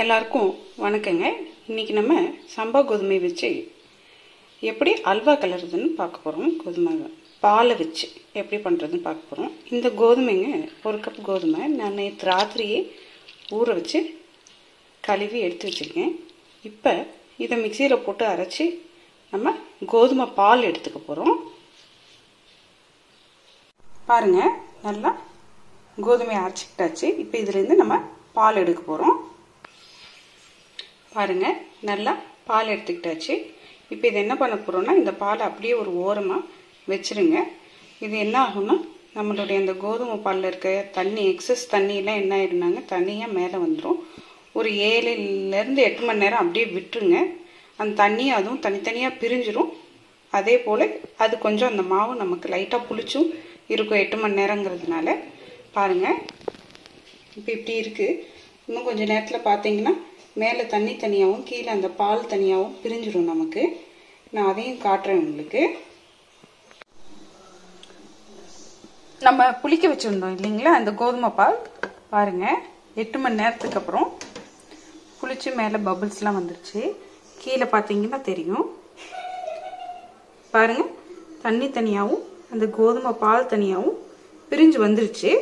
எல்லாருக்கும் வணக்கங்க. இன்னைக்கு நம்ம சம்பா கோதுமை வச்சு எப்படி அல்வா கலருதுன்னு பார்க்க போகிறோம். கோதுமை பாலை வச்சு எப்படி பண்ணுறதுன்னு பார்க்க போகிறோம். இந்த கோதுமைங்க 1 கப் கோதுமை நான் நேற்று ராத்திரியே ஊற வச்சு கழுவி எடுத்து வச்சுருக்கேன். இப்போ இதை மிக்சியில் போட்டு அரைச்சி நம்ம கோதுமை பால் எடுத்துக்க போகிறோம். பாருங்கள், நல்லா கோதுமையை அரைச்சிக்கிட்டாச்சு. இப்போ இதுலேருந்து நம்ம பால் எடுக்க போகிறோம். பாருங்க, நல்லா பால் எடுத்துக்கிட்டாச்சு. இப்போ இது என்ன பண்ண போகிறோம்னா, இந்த பாலை அப்படியே ஒரு ஓரமாக வச்சுருங்க. இது என்ன ஆகும்னா, நம்மளுடைய அந்த கோதுமை பாலில் இருக்க தண்ணி, எக்ஸஸ் தண்ணியெல்லாம் என்ன ஆயிடுனாங்க, தண்ணியாக மேலே வந்துடும். ஒரு 7லேருந்து 8 மணி நேரம் அப்படியே விட்டுருங்க. அந்த தண்ணியை அதுவும் தனித்தனியாக பிரிஞ்சிடும். அதே போல் அது கொஞ்சம் அந்த மாவு நமக்கு லைட்டாக புளிச்சும் இருக்கும் 8 மணி நேரங்கிறதுனால. பாருங்கள், இப்போ இப்படி இருக்குது. இன்னும் கொஞ்சம் நேரத்தில் பார்த்தீங்கன்னா மேலே தண்ணி தனியாகவும் கீழே அந்த பால் தனியாகவும் பிரிஞ்சிடும் நமக்கு. நான் அதையும் காட்டுறேன் உங்களுக்கு. நம்ம புளிக்க வச்சுருந்தோம் இல்லைங்களா அந்த கோதுமை பால், பாருங்கள் 8 மணி நேரத்துக்கு அப்புறம் புளிச்சு மேலே பபிள்ஸ்லாம் வந்துருச்சு. கீழே பார்த்தீங்கன்னா தெரியும். பாருங்கள், தண்ணி தனியாகவும் அந்த கோதுமை பால் தனியாகவும் பிரிஞ்சு வந்துருச்சு.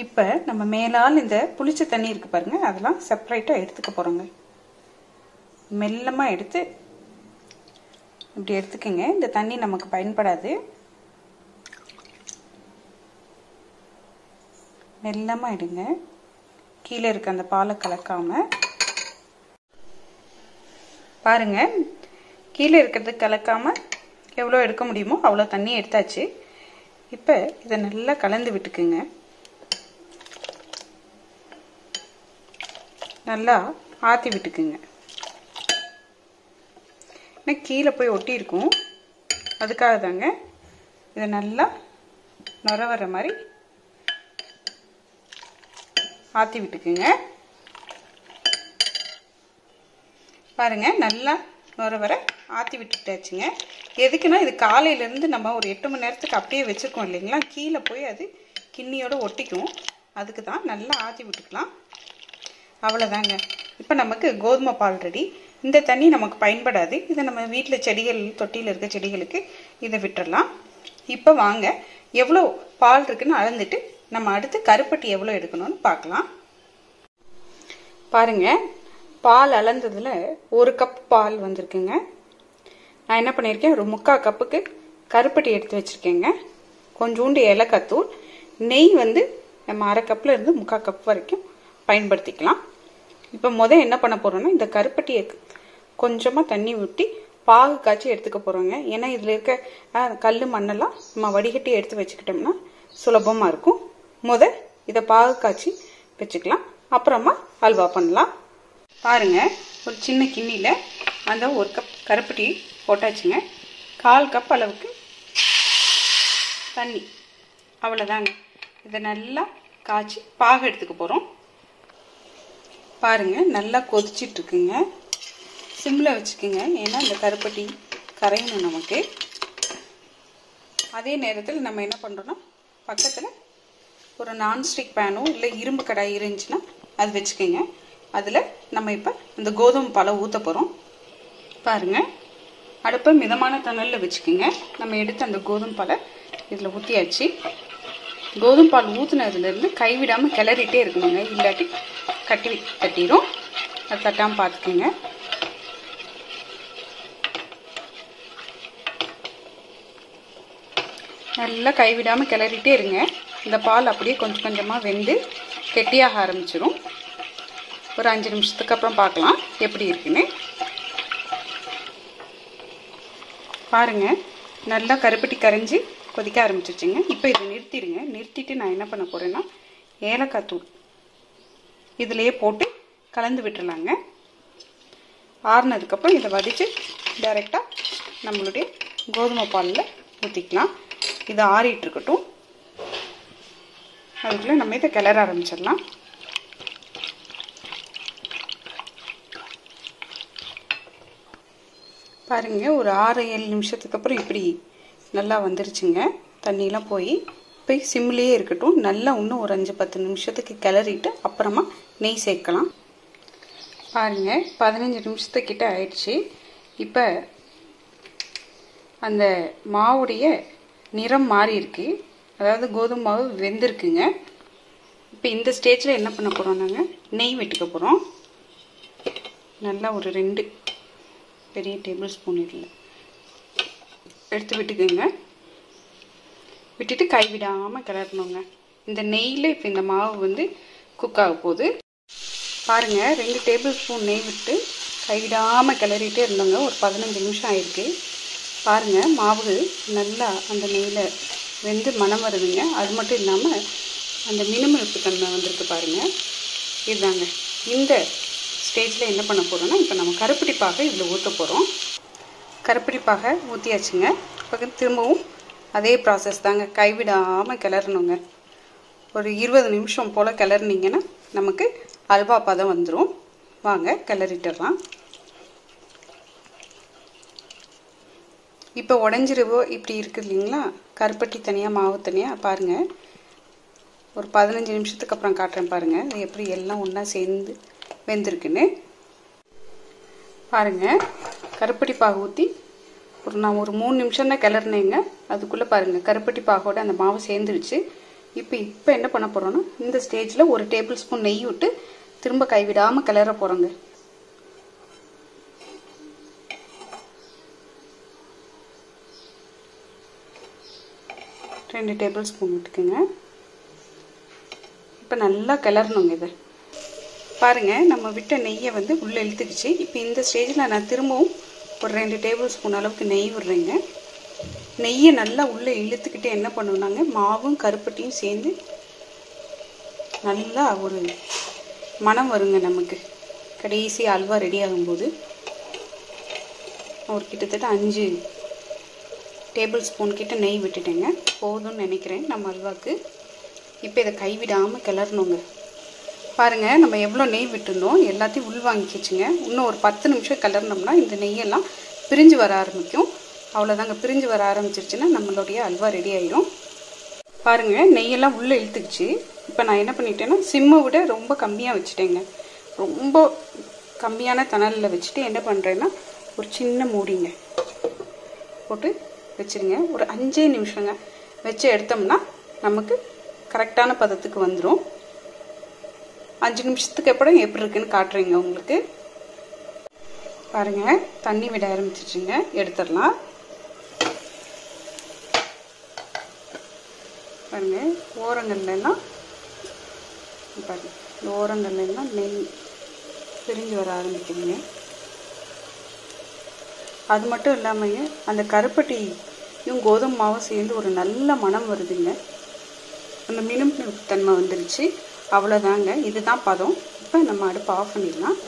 இப்போ நம்ம மேலால் இந்த புளிச்ச தண்ணி இருக்கு பாருங்க, அதெல்லாம் செப்பரேட்டாக எடுத்துக்க போகிறோங்க. மெல்லமாக எடுத்து இப்படி எடுத்துக்கங்க. இந்த தண்ணி நமக்கு பயன்படாது. மெல்லமாக எடுங்க, கீழே இருக்க அந்த பாலை கலக்காம. பாருங்க, கீழே இருக்கிறது கலக்காம எவ்வளோ எடுக்க முடியுமோ அவ்வளோ தண்ணி எடுத்தாச்சு. இப்போ இதை நல்லா கலந்து விட்டுக்குங்க. நல்லா ஆற்றி விட்டுக்குங்க. ஏன்னா கீழே போய் ஒட்டி இருக்கும், அதுக்காக தாங்க. இதை நல்லா நுர வர மாதிரி ஆற்றி விட்டுக்குங்க. பாருங்க, நல்லா நுர வர ஆற்றி விட்டுட்டாச்சுங்க. எதுக்குன்னா, இது காலையிலேருந்து நம்ம ஒரு 8 மணி நேரத்துக்கு அப்படியே வச்சுருக்கோம் இல்லைங்களா, கீழே போய் அது கிண்ணியோட ஒட்டிக்கும். அதுக்கு தான் நல்லா ஆற்றி விட்டுக்கலாம். அவ்வளோதாங்க. இப்போ நமக்கு கோதுமை பால் ரெடி. இந்த தண்ணி நமக்கு பயன்படாது. இதை நம்ம வீட்டில் செடிகள், தொட்டியில் இருக்க செடிகளுக்கு இதை விட்டுடலாம். இப்போ வாங்க, எவ்வளோ பால் இருக்குன்னு அளந்துட்டு நம்ம அடுத்து கருப்பட்டி எவ்வளோ எடுக்கணும்னு பார்க்கலாம். பாருங்க, பால் அளந்ததில் 1 கப் பால் வந்திருக்குங்க. நான் என்ன பண்ணியிருக்கேன், ஒரு 3/4 கப்புக்கு கருப்பட்டி எடுத்து வச்சுருக்கேங்க. கொஞ்சோண்டு ஏலக்காய் தூள், நெய் வந்து நம்ம 1/2 கப்பில் இருந்து 3/4 கப் வரைக்கும் பயன்படுத்திக்கலாம். இப்போ என்ன பண்ண போகிறோம்னா, இந்த கருப்பட்டியை கொஞ்சமாக தண்ணி ஊற்றி பாகு காய்ச்சி எடுத்துக்க போகிறோங்க. ஏன்னா இதில் இருக்க கல் மண்ணெல்லாம் நம்ம வடிகட்டி எடுத்து வச்சுக்கிட்டோம்னா சுலபமாக இருக்கும். இதை பாகு காய்ச்சி வச்சுக்கலாம். அப்புறமா அல்வா பண்ணலாம். பாருங்கள், ஒரு சின்ன கிண்ணியில் அந்த 1 கப் கருப்பட்டி போட்டாச்சுங்க. 1/4 கப் அளவுக்கு தண்ணி, அவ்வளோதாங்க. இதை நல்லா காய்ச்சி பாகு எடுத்துக்க போகிறோம். பாருங்க, நல்லா கொதிச்சிட்டு இருக்குங்க. சிம்மில் வச்சுக்கோங்க, ஏன்னா இந்த கருப்பட்டி கரையணும் நமக்கு. அதே நேரத்தில் நம்ம என்ன பண்ணுறோன்னா, பக்கத்தில் ஒரு நான்ஸ்டிக் பேனோ இல்லை இரும்பு கடாய் இருந்துச்சுன்னா அது வச்சுக்கோங்க. அதில் நம்ம இப்போ இந்த கோதுமை பாலை ஊற்ற போகிறோம். பாருங்கள், அடுப்பை மிதமான தணலில் வச்சுக்கோங்க. நம்ம எடுத்து அந்த கோதுமை பாலை இதில் ஊற்றியாச்சு. கோதுமை பால் ஊற்றுனதுலேருந்து கைவிடாமல் கிளறிட்டே இருக்கணுங்க, இல்லாட்டி கட்டிடும். அது தட்டாமல் பார்த்துக்கோங்க. நல்லா கைவிடாமல் கிளறிட்டே இருங்க. இந்த பால் அப்படியே கொஞ்சம் கொஞ்சமாக வெந்து கெட்டியாக ஆரம்பிச்சிடும். ஒரு 5 நிமிஷத்துக்கு அப்புறம் பார்க்கலாம் எப்படி இருக்குன்னு. பாருங்கள், நல்லா கருப்பட்டி கரைஞ்சி கொதிக்க ஆரம்பிச்சிருச்சுங்க. இப்போ இதை நிறுத்திடுங்க. நிறுத்திட்டு நான் என்ன பண்ண போகிறேன்னா, ஏலக்காய் தூள் இதிலையே போட்டு கலந்து விட்டுறலாங்க. ஆறுனதுக்கப்புறம் இதை வடித்து டைரெக்டாக நம்மளுடைய கோதுமை பாலில் ஊற்றிக்கலாம். இது ஆறிட்டு இருக்கட்டும். அதுக்குள்ளே நம்ம இதை கிளற ஆரம்பிச்சிடலாம். பாருங்கள், ஒரு 6-7 நிமிஷத்துக்கு அப்புறம் இப்படி நல்லா வந்துருச்சுங்க. தண்ணியெலாம் போய் சிம்லேயே இருக்கட்டும். நல்லா இன்னும் ஒரு 5-10 நிமிஷத்துக்கு கிளறிட்டு அப்புறமா நெய் சேர்க்கலாம். பாருங்க 15 நிமிஷத்துக்கிட்ட ஆயிடுச்சு. இப்போ அந்த மாவுடைய நிறம் மாறி இருக்கு, அதாவது கோதுமை மாவு வெந்திருக்குங்க. இப்போ இந்த ஸ்டேஜில் என்ன பண்ண போகிறோம், நாங்கள் நெய் விட்டுக்க போகிறோம். நல்லா ஒரு 2 பெரிய டேபிள் ஸ்பூன் எடுத்து விட்டுக்குங்க. விட்டுட்டு கைவிடாமல் கிளறணுங்க. இந்த நெய்யில் இப்போ இந்த மாவு வந்து குக் ஆக போகுது. பாருங்கள் 2 டேபிள் ஸ்பூன் நெய் விட்டு கைவிடாமல் கிளறிட்டே இருந்தோங்க. ஒரு 15 நிமிஷம் ஆயிருக்கு. பாருங்கள் மாவு நல்லா அந்த நெய்யில் வெந்து மணம் வருதுங்க. அது மட்டும் இல்லாமல் அந்த மினுமினுப்பு தன்மை வந்திருக்கு பாருங்கள். இதுதாங்க இந்த ஸ்டேஜில் என்ன பண்ண போகிறோன்னா, இப்போ நம்ம கருப்பட்டி பாகை இவ்வளோ ஊற்ற போகிறோம். கருப்பட்டி பாகை ஊற்றியாச்சுங்க. இப்போ திரும்பவும் அதே ப்ராசஸ் தாங்க, கைவிடாமல் கிளறணுங்க. ஒரு 20 நிமிஷம் போல் கிளறினீங்கன்னா நமக்கு அல்வா பதம் வந்துடும். வாங்க கிளறிட்டுடலாம். இப்போ உடஞ்சிருவோ இப்படி இருக்குது இல்லைங்களா, கருப்பட்டி தனியாக மாவு தனியாக. பாருங்கள் ஒரு 15 நிமிஷத்துக்கு அப்புறம் காட்டுறேன் பாருங்கள் அது எப்படி எல்லாம் ஒன்றா சேர்ந்து வெந்திருக்குன்னு. பாருங்கள் கருப்பட்டி பாகு ஊற்றி நான் ஒரு 3 நிமிஷம் தான் கிளறினேங்க. அதுக்குள்ளே பாருங்கள் கருப்பட்டி பாகோட அந்த மாவு சேர்ந்துருச்சு. இப்போ என்ன பண்ண போகிறோன்னா, இந்த ஸ்டேஜில் ஒரு டேபிள் ஸ்பூன் நெய் விட்டு திரும்ப கைவிடாமல் கிளற போகிறோங்க. ரெண்டு டேபிள் ஸ்பூன் விட்டுக்குங்க. இப்போ நல்லா கிளறணுங்க. இதை பாருங்கள் நம்ம விட்ட நெய்யை வந்து உள்ளே இழுத்துக்குச்சு. இப்போ இந்த ஸ்டேஜில் நான் திரும்பவும் ஒரு 2 டேபிள் ஸ்பூன் அளவுக்கு நெய் விடுறேங்க. நெய்யை நல்லா உள்ளே இழுத்துக்கிட்டே என்ன பண்ணுவோம்னாங்க, மாவும் கருப்பட்டியும் சேர்ந்து நல்லா ஒரு மணம் வருங்க நமக்கு. கடைசி அல்வா ரெடி ஆகும்போது ஒரு கிட்டத்தட்ட 5 டேபிள் ஸ்பூன் கிட்ட நெய் விட்டுட்டேங்க. போதும்னு நினைக்கிறேன் நம்ம அல்வாவுக்கு. இப்போ இதை கைவிடாமல் கிளறணுங்க. பாருங்கள் நம்ம எவ்வளோ நெய் விட்டுருந்தோம் எல்லாத்தையும் உள் வாங்கிக்கிச்சுங்க. இன்னும் ஒரு 10 நிமிஷம் கிளறினோம்னா இந்த நெய்யெல்லாம் பிரிஞ்சு வர ஆரம்பிக்கும். அவ்வளோதாங்க, பிரிஞ்சு வர ஆரம்பிச்சிருச்சுன்னா நம்மளுடைய அல்வா ரெடி ஆயிடும். பாருங்கள் நெய்யெல்லாம் உள்ளே இழுத்துக்குச்சு. இப்போ நான் என்ன பண்ணிட்டேன்னா, சிம்மை விட ரொம்ப கம்மியாக வச்சுட்டேங்க. ரொம்ப கம்மியான தணலில் வச்சுட்டு என்ன பண்ணுறேன்னா, ஒரு சின்ன மூடிங்க போட்டு வச்சுருங்க. ஒரு 5 நிமிஷங்க வச்சு எடுத்தோம்னா நமக்கு கரெக்டான பதத்துக்கு வந்துடும். 5 நிமிஷத்துக்கு அப்புறம் எப்படி இருக்குன்னு காட்டுறேங்க உங்களுக்கு. பாருங்கள் தண்ணி விட ஆரம்பிச்சிச்சுங்க, எடுத்துடலாம். பாருங்கள் ஓரங்கள்லாம் பாருங்கள், இந்த ஓரங்கள்லாம் நெய் பிரிஞ்சு வர ஆரம்பிக்குதுங்க. அது மட்டும் இல்லாமல் அந்த கருப்பட்டியும் கோதுமை மாவும் சேர்ந்து ஒரு நல்ல மணம் வருதுங்க. அந்த மினுமினுப்பு தன்மை வந்துருச்சு. அவ்வளோதாங்க, இதுதான் பதம். இப்போ நம்ம அடுப்பு ஆஃப் பண்ணிடலாம்.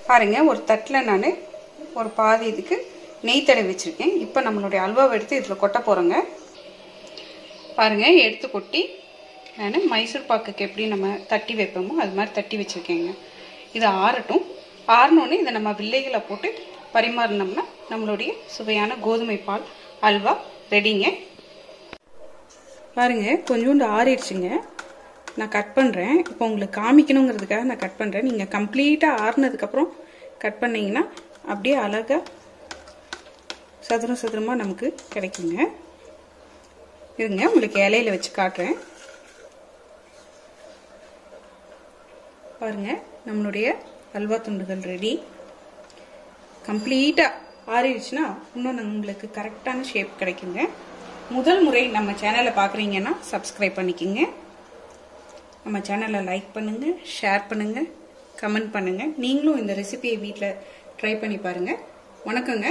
பாருங்கள் ஒரு தட்டில் நான் ஒரு பாதி இதுக்கு நெய் தடவி வச்சுருக்கேன். இப்போ நம்மளுடைய அல்வாவை எடுத்து இதில் கொட்ட போகிறோங்க. பாருங்கள் எடுத்து கொட்டி நான் மைசூர் பாக்குக்கு எப்படி நம்ம தட்டி வைப்போமோ அது மாதிரி தட்டி வச்சுருக்கேங்க. இது ஆறட்டும். ஆறினோடனே இதை நம்ம வில்லைகளை போட்டு பரிமாறினோம்னா நம்மளுடைய சுவையான கோதுமை பால் அல்வா ரெடிங்க. பாருங்கள் கொஞ்சோண்டு ஆறிடுச்சுங்க. நான் கட் பண்ணுறேன். இப்போ உங்களுக்கு காமிக்கணுங்கிறதுக்காக நான் கட் பண்ணுறேன். நீங்கள் கம்ப்ளீட்டாக ஆறுனதுக்கப்புறம் கட் பண்ணிங்கன்னா அப்படியே அழகாக சதுரம் சதுரமாக நமக்கு கிடைக்குங்க. இருங்க உங்களுக்கு இலையில வச்சு காட்டுறேன். பாருங்கள் நம்மளுடைய அல்வா துண்டுகள் ரெடி. கம்ப்ளீட்டாக ஆறிடுச்சுன்னா இன்னும் உங்களுக்கு கரெக்டான ஷேப் கிடைக்குங்க. முதல் முறை நம்ம சேனலை பார்க்குறீங்கன்னா சப்ஸ்கிரைப் பண்ணிக்கோங்க. நம்ம சேனலை லைக் பண்ணுங்கள், ஷேர் பண்ணுங்கள், கமெண்ட் பண்ணுங்கள். நீங்களும் இந்த ரெசிபியை வீட்டில் ட்ரை பண்ணி பாருங்கள். வணக்கங்க.